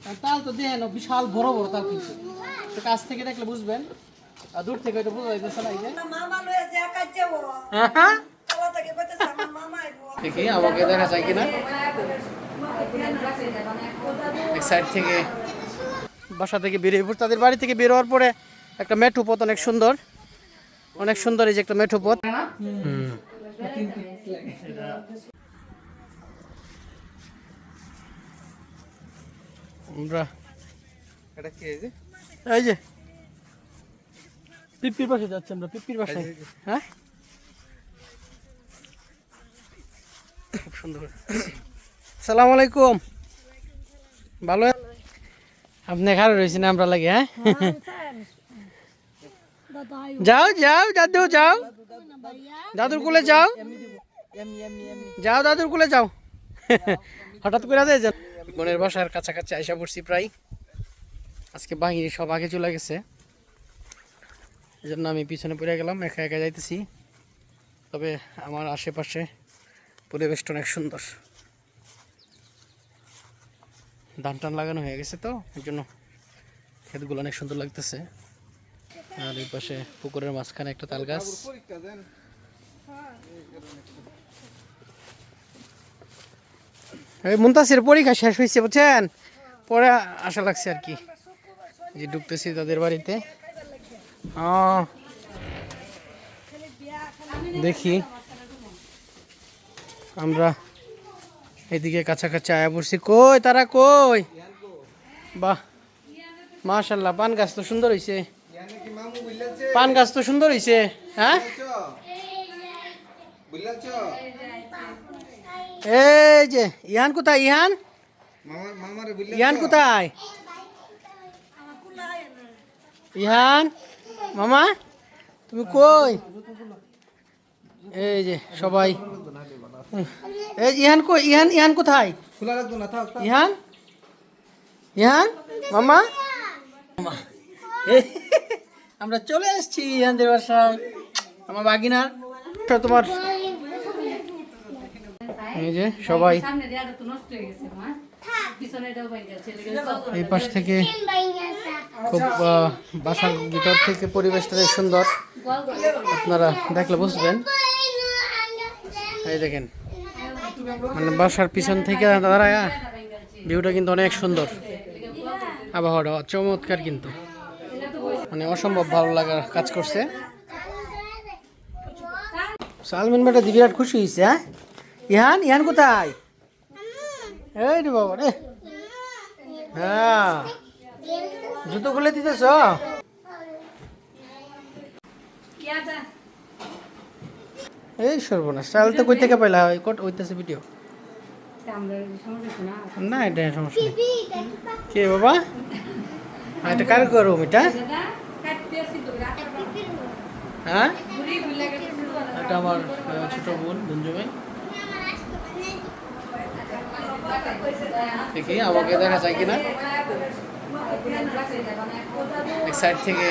তাল তো দেখেন বিশাল বড় বড় তাল কিন্তু কাছ থেকে দেখলে বুঝবেন আর দূর থেকে এটা বোঝা যাইতেছে না এই যে দেখি আমাকে দেখা যায় কিনা এক সাইড থেকে বাসা থেকে বেরিয়ে পড়ে তাদের বাড়ি থেকে বের হওয়ার পরে একটা মেঠো পথ অনেক সুন্দর এই যে একটা মেঠো পথ আমরা এটা কি এই যে এই যে পিপির পাশে যাচ্ছি আমরা পিপির বাসায় হ্যাঁ খুব সুন্দর আসসালামু আলাইকুম ভালো আপনি খারাপ রয়েছেন আমরা লাগে হ্যাঁ যাও যাও দাদু যাও দাদুর কোলে যাও যাও দাদুর কোলে যাও হঠাৎ করে যায় বোনের বাসার কাছাকাছি আইসা পড়ছি প্রায় আজকে বাহিনী সব আগে চলে গেছে এই জন্য আমি পিছনে পড়ে গেলাম একা একা যাইতেছি তবে আমার আশেপাশে পরিবেশটা অনেক সুন্দর ধান টান লাগানো হয়ে গেছে তো এই জন্য ক্ষেতগুলো অনেক সুন্দর লাগতেছে আর এই পাশে পুকুরের মাঝখানে একটা তাল গাছ মুনতাসির পরীক্ষা শেষ হয়েছে বুঝছেন পরে আশা লাগছে আর কি যে ঢুকতেছি তাদের বাড়িতে দেখি আমরা এদিকে কাছাকাছি আয়া পড়ছি কই তারা কই বাহ মাশাআল্লাহ পান গাছ তো সুন্দর হয়েছে পান গাছ তো সুন্দর হয়েছে হ্যাঁ এই যে ইহান কোথায় ইহান ইহান কোথায় ইহান মামা তুমি কই এই যে সবাই এই ইহান কই ইহান ইহান কোথায় ইহান ইহান মামা আমরা চলে এসেছি ইহানদের বাসায় আমার বাগিনার তোমার এই যে সবাই এই পাশ থেকে খুব বাসার ভিতর থেকে পরিবেশটা সুন্দর আপনারা দেখলে বুঝবেন এই দেখেন মানে বাসার পিছন থেকে দাঁড়ায় ভিউটা কিন্তু অনেক সুন্দর আবহাওয়াটা চমৎকার কিন্তু মানে অসম্ভব ভালো লাগার কাজ করছে সালমিন বেটা বিরাট খুশি হয়েছে হ্যাঁ ইহান ইহান কোথায় এই রে বাবা রে হ্যাঁ জুতো খুলে দিতেছ এই সর্বনাশ চাল তো কই থেকে পাইলা হইতেছে ভিডিও না এটা সমস্যা কে বাবা এটা কার করুম এটা হ্যাঁ এটা আমার ছোট বোন বঞ্জুমাই দেখি আমাকে দেখা যায় কিনা এক সাইড থেকে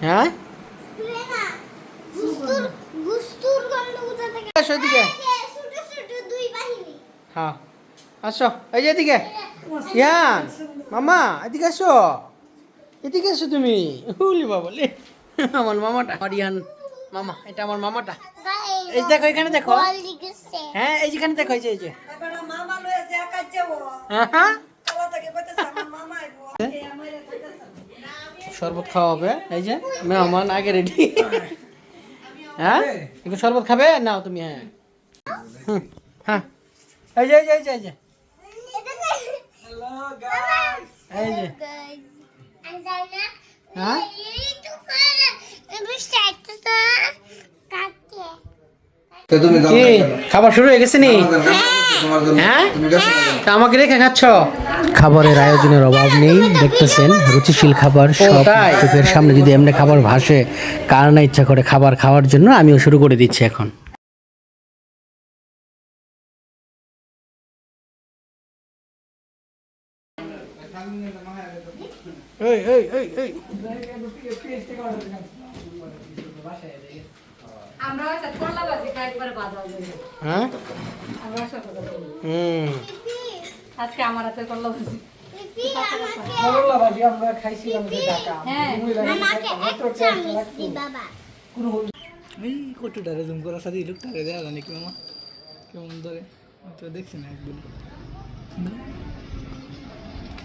হ্যাঁ হ্যাঁ আসো এই যে এদিকে ইয়ান মামা এদিকে আসো এদিকে আসো তুমি হুলি বাবলে আমার মামাটা আমার ইয়ান মামা এটা আমার মামাটা এই দেখো এখানে দেখো হ্যাঁ এই যেখানে দেখো এই যে শরবত খাওয়া হবে এই যে মেহমান আগে রেডি হ্যাঁ একটু শরবত খাবে নাও তুমি হ্যাঁ হ্যাঁ এই যে এই যে এই যে এই যে হ্যাঁ খাবার শুরু হয়ে গেছে নি হ্যাঁ তা আমাকে রেখে খাচ্ছ খাবারের আয়োজনের অভাব নেই দেখতেছেন রুচিশীল খাবার সব চোখের সামনে যদি এমনি খাবার ভাসে কার না ইচ্ছা করে খাবার খাওয়ার জন্য আমিও শুরু করে দিচ্ছি এখন এই এই এই এই আমরা হচ্ছে করলা ভাজি খাই একবারে ভাজা হয়ে যায়। হ্যাঁ আমরা সব কথা বলি। হুম আজকে আমার হাতে করলা ভাজি। করলা ভাজি আমরা খাইছিলাম যে ঢাকা হ্যাঁ। এই কটুটারে জুম করার সাথে লুকটারে দেওয়া জানি কি মামা কেমন ধরে আমি তো দেখছি না একদিন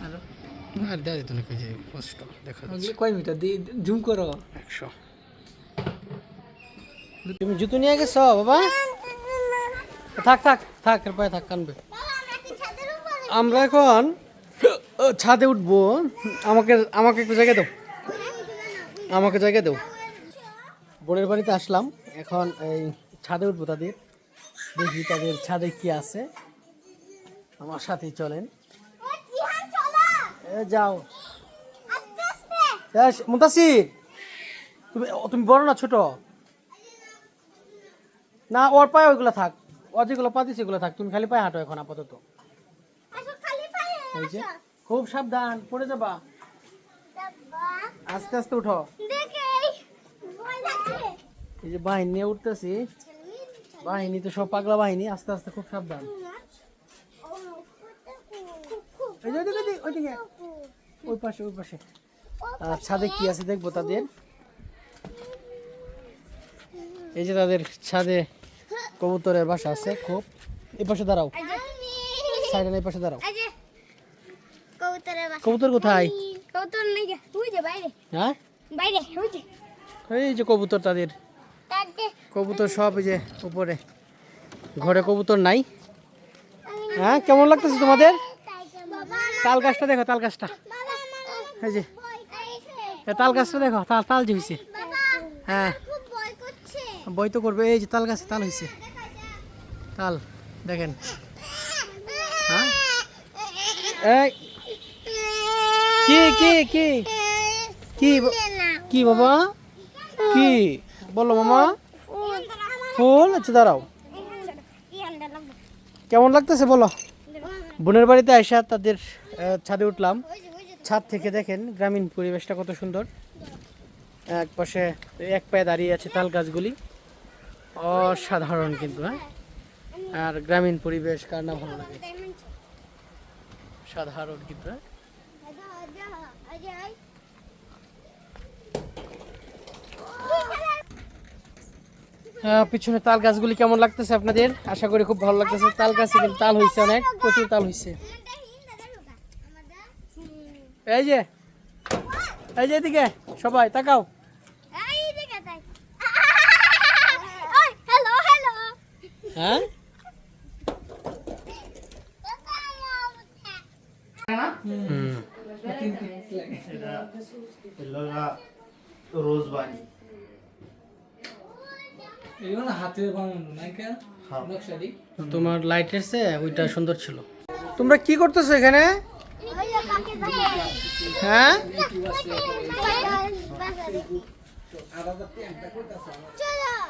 আরো আর দেওয়া যেত না কি যে কষ্ট দেখা যাচ্ছে কয় মিটার দিয়ে জুম করো 100 তুমি জুতো নিয়ে গেছো বাবা থাক থাক থাক এর পায়ে থাক কানবে আমরা এখন ছাদে উঠবো আমাকে আমাকে একটু জায়গা দাও আমাকে জায়গা দাও বোনের বাড়িতে আসলাম এখন এই ছাদে উঠবো তাদের দেখি তাদের ছাদে কি আছে আমার সাথেই চলেন যাও মুতাসির তুমি তুমি বড় না ছোট না ওর পায়ে ওইগুলো থাক ও যেগুলো পা দিছে এগুলো থাক তুমি খালি পায়ে হাঁটো এখন আপাতত এই যে খুব সাবধান পড়ে যাবা আস্তে আস্তে উঠো এই যে বাহিনী নিয়ে উঠতেছি বাহিনী তো সব পাগলা বাহিনী আস্তে আস্তে খুব সাবধান এই যে ওইদিকে ওই পাশে আর ছাদে কি আছে দেখবো তাদের এই যে তাদের ছাদে কবুতরের বাসা আছে খুব এই পাশে দাঁড়াও সাইডে এই পাশে দাঁড়াও কবুতর কোথায় কবুতর নেই গে ওই যে বাইরে হ্যাঁ বাইরে ওই যে এই যে কবুতর তাদের তাতে কবুতর সব এই যে উপরে ঘরে কবুতর নাই হ্যাঁ কেমন লাগতেছে তোমাদের বাবা তাল গাছটা দেখো তাল গাছটা এই যে এই তাল গাছটা দেখো তাল তাল যে হয়েছে বাবা হ্যাঁ খুব ভয় করছে বই তো করবে এই যে তাল গাছে তাল হয়েছে তাল দেখেন হ্যাঁ এই কি কি কি কি কি বাবা কি বলো মামা ফুল আচ্ছা দাঁড়াও কেমন লাগতেছে বলো বোনের বাড়িতে আইসা তাদের ছাদে উঠলাম ছাদ থেকে দেখেন গ্রামীণ পরিবেশটা কত সুন্দর এক পাশে এক পায়ে দাঁড়িয়ে আছে তাল গাছগুলি অসাধারণ কিন্তু হ্যাঁ আর গ্রামীণ পরিবেশ কার না ভালো লাগে সাধারণ কিন্তু পিছনে তাল গাছগুলি কেমন লাগতেছে আপনাদের আশা করি খুব ভালো লাগতেছে তাল গাছে কিন্তু তাল হয়েছে অনেক প্রচুর তাল হয়েছে এই যে এদিকে সবাই তাকাও হ্যালো হ্যালো হ্যাঁ হুম রোজবাড়ি এগুলো না হাতে বানানো নাই কেন নকশারি তোমার লাইটের সে ওইটা সুন্দর ছিল তোমরা কি করতেছো এখানে হ্যাঁ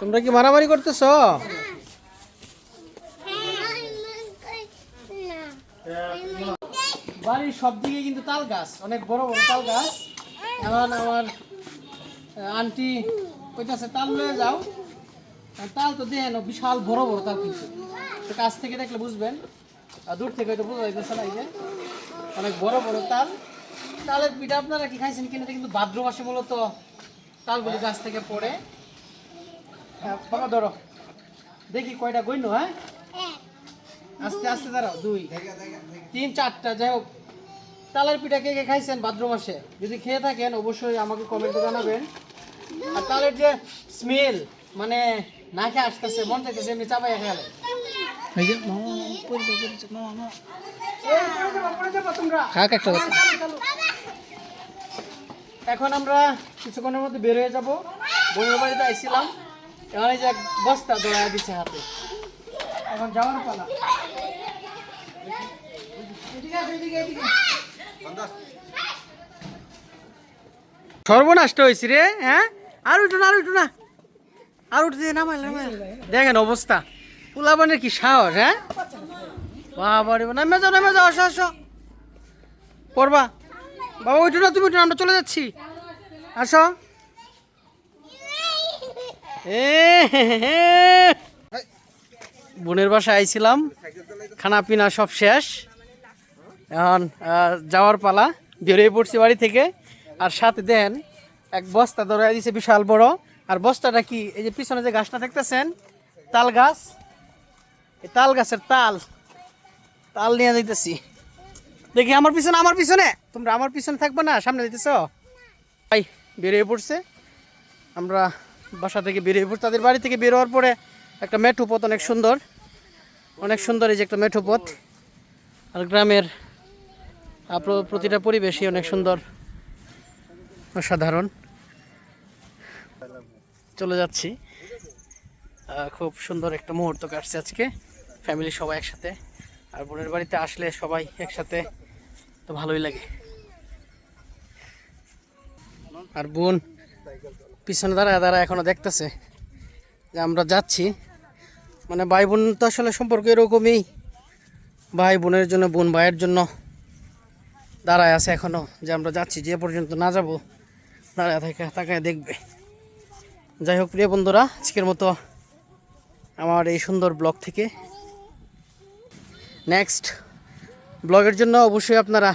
তোমরা কি মারামারি করতেছো বাড়ির সব দিকে কিন্তু তাল গাছ অনেক বড় বড় তাল গাছ এখন আমার আন্টি কইতাছে তাল লয়ে যাও আর তাল তো দেন বিশাল বড় বড় তাল কিন্তু তো কাছ থেকে দেখলে বুঝবেন আর দূর থেকে হয়তো বোঝা যাইতেছে না এই যে অনেক বড় বড় তাল তালের পিঠা আপনারা কি খাইছেন কিনা এটা কিন্তু ভাদ্র মাসে মূলত তালগুলি গাছ থেকে পড়ে বাবা ধরো দেখি কয়টা গইন হ্যাঁ আস্তে আস্তে দাঁড়াও 2 3 4টা যাই হোক তালের পিঠা কে কে খাইছেন ভাদ্র মাসে যদি খেয়ে থাকেন অবশ্যই আমাকে কমেন্টে জানাবেন আর তালের যে স্মেল মানে না খেয়ে আসতেছে মন চাইতেছে এমনি চাপাই খেয়ালে এই যে মামা মামা খাক একটা এখন আমরা কিছুক্ষণের মধ্যে বের হয়ে যাবো বোনের বাড়িতে আইছিলাম এখন এই যে এক বস্তা দৌড়ায় দিচ্ছে হাতে এখন যাওয়ার পালা সর্বনাষ্ট হয়েছি রে হ্যাঁ আর উঠো না আর উঠতে নামাইল দেখেন অবস্থা পোলাবানের কি সাহস হ্যাঁ বাবা রে নামে যাও আসো পড়বা বাবা উঠো না তুমি উঠো না, আমরা চলে যাচ্ছি আসো এ বোনের বাসায় আইছিলাম, খানা পিনা সব শেষ, এখন যাওয়ার পালা। বেরিয়ে পড়ছি বাড়ি থেকে, আর সাথে দেন এক বস্তা ধরে দিয়েছে বিশাল বড়। আর বস্তাটা কি, এই যে পিছনে যে গাছটা দেখতেছেন তাল গাছ, এই তাল গাছের তাল নিয়ে যাইতেছি। দেখি আমার পিছনে তোমরা আমার পিছনে থাকবে না, সামনে দিতেছ ভাই। বেরিয়ে পড়ছে, আমরা বাসা থেকে বেরিয়ে পড়ছি। তাদের বাড়ি থেকে বেরোয়ার পরে একটা মেঠো পথ, অনেক সুন্দর এই যে একটা মেঠো পথ। আর গ্রামের প্রতিটা পরিবেশই অনেক সুন্দর, অসাধারণ। চলে যাচ্ছি, খুব সুন্দর একটা মুহূর্ত কাটছে আজকে, ফ্যামিলি সবাই একসাথে। আর বোনের বাড়িতে আসলে সবাই একসাথে তো ভালোই লাগে। আর বোন পিছনে দাঁড়ায় এখনো দেখতেছে যে আমরা যাচ্ছি। মানে ভাই বোন তো আসলে সম্পর্ক এরকমই, ভাই বোনের জন্য, বোন ভাইয়ের জন্য দাঁড়ায় আছে এখনো, যে আমরা যাচ্ছি, যে পর্যন্ত না যাব দাঁড়ায় তাকায় দেখবে। যাই হোক প্রিয় বন্ধুরা, আজকের মতো আমার এই সুন্দর ব্লগ থেকে নেক্সট ব্লগের জন্য অবশ্যই আপনারা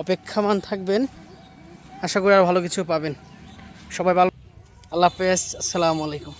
অপেক্ষামান থাকবেন। আশা করি আর ভালো কিছু পাবেন। সবাই ভালো, আল্লাহ হাফেজ, আসসালামু আলাইকুম।